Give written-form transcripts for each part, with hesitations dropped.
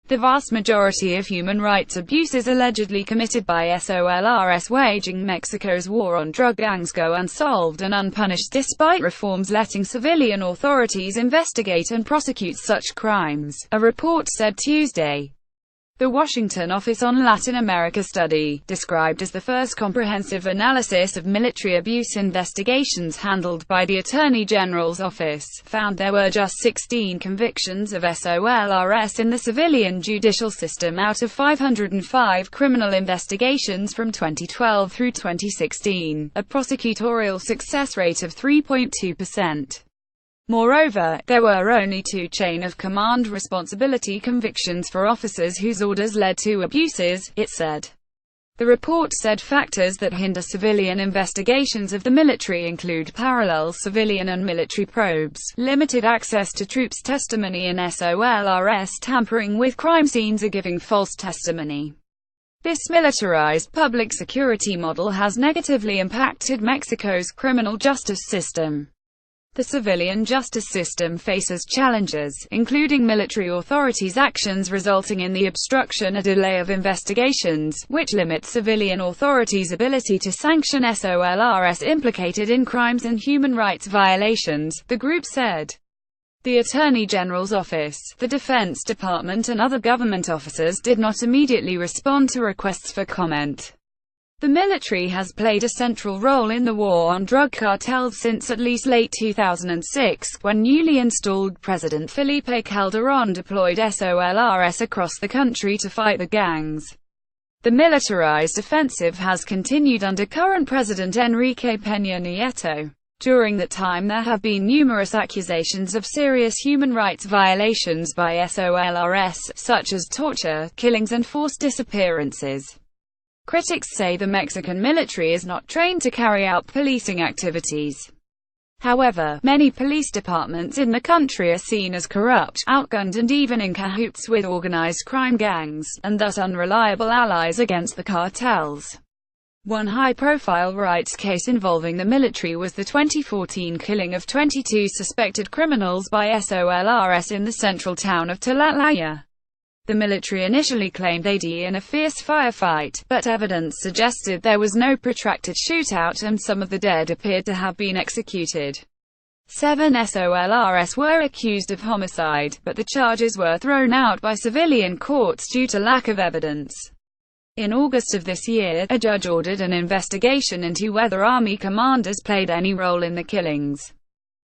The vast majority of human rights abuses allegedly committed by SOLRs waging Mexico's war on drug gangs go unsolved and unpunished despite reforms letting civilian authorities investigate and prosecute such crimes, a report said Tuesday. The Washington Office on Latin America study, described as the first comprehensive analysis of military abuse investigations handled by the Attorney General's office, found there were just 16 convictions of SOLRs in the civilian judicial system out of 505 criminal investigations from 2012 through 2016, a prosecutorial success rate of 3.2%. Moreover, there were only 2 chain-of-command responsibility convictions for officers whose orders led to abuses, it said. The report said factors that hinder civilian investigations of the military include parallel civilian and military probes, limited access to troops' testimony and SOLRs tampering with crime scenes or giving false testimony. This militarized public security model has negatively impacted Mexico's criminal justice system. The civilian justice system faces challenges, including military authorities' actions resulting in the obstruction or delay of investigations, which limit civilian authorities' ability to sanction SOLRs implicated in crimes and human rights violations, the group said. The Attorney General's office, the Defense Department and other government officers did not immediately respond to requests for comment. The military has played a central role in the war on drug cartels since at least late 2006, when newly installed President Felipe Calderón deployed SOLRs across the country to fight the gangs. The militarized offensive has continued under current President Enrique Peña Nieto. During that time there have been numerous accusations of serious human rights violations by SOLRs, such as torture, killings and forced disappearances. Critics say the Mexican military is not trained to carry out policing activities. However, many police departments in the country are seen as corrupt, outgunned and even in cahoots with organized crime gangs, and thus unreliable allies against the cartels. One high-profile rights case involving the military was the 2014 killing of 22 suspected criminals by SOLRs in the central town of Tlatlaya. The military initially claimed they'd been in a fierce firefight, but evidence suggested there was no protracted shootout and some of the dead appeared to have been executed. 7 SOLRs were accused of homicide, but the charges were thrown out by civilian courts due to lack of evidence. In August of this year, a judge ordered an investigation into whether army commanders played any role in the killings.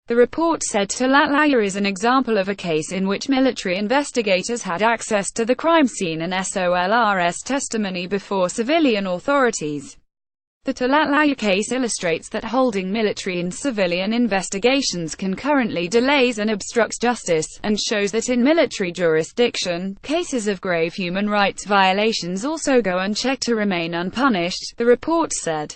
The report said Tlatlaya is an example of a case in which military investigators had access to the crime scene and SOLRs testimony before civilian authorities. The Tlatlaya case illustrates that holding military and civilian investigations concurrently delays and obstructs justice, and shows that in military jurisdiction, cases of grave human rights violations also go unchecked to remain unpunished, the report said.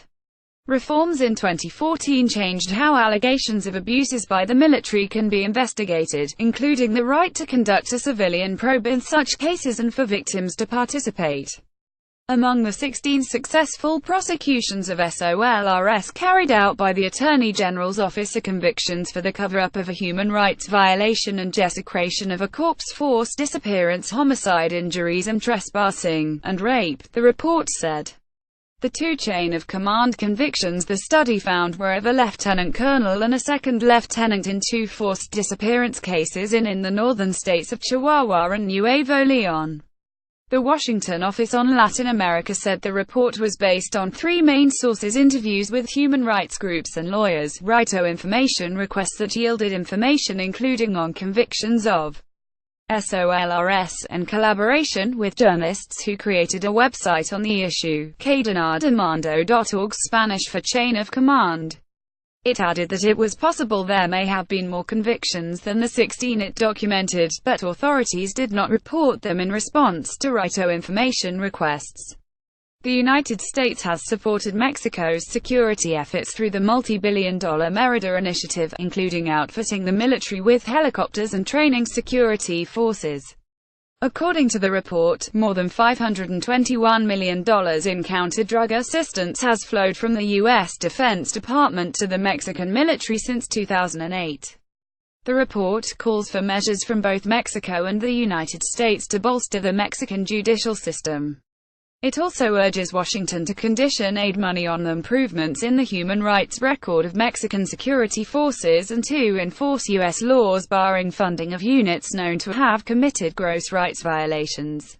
Reforms in 2014 changed how allegations of abuses by the military can be investigated, including the right to conduct a civilian probe in such cases and for victims to participate. Among the 16 successful prosecutions of SOLRs carried out by the Attorney General's office are convictions for the cover-up of a human rights violation and desecration of a corpse, forced disappearance, homicide, injuries and trespassing, and rape, the report said. The 2 chain-of-command convictions the study found were of a lieutenant colonel and a second lieutenant in 2 forced disappearance cases in the northern states of Chihuahua and Nuevo León. The Washington Office on Latin America said the report was based on 3 main sources: interviews with human rights groups and lawyers, right-o information requests that yielded information including on convictions of SOLRs, and collaboration with journalists who created a website on the issue, cadenademando.org, Spanish for chain of command. It added that it was possible there may have been more convictions than the 16 it documented, but authorities did not report them in response to right-o information requests. The United States has supported Mexico's security efforts through the multi-billion-dollar Merida initiative, including outfitting the military with helicopters and training security forces. According to the report, more than $521 million in counter-drug assistance has flowed from the U.S. Defense Department to the Mexican military since 2008. The report calls for measures from both Mexico and the United States to bolster the Mexican judicial system. It also urges Washington to condition aid money on improvements in the human rights record of Mexican security forces and to enforce U.S. laws barring funding of units known to have committed gross rights violations.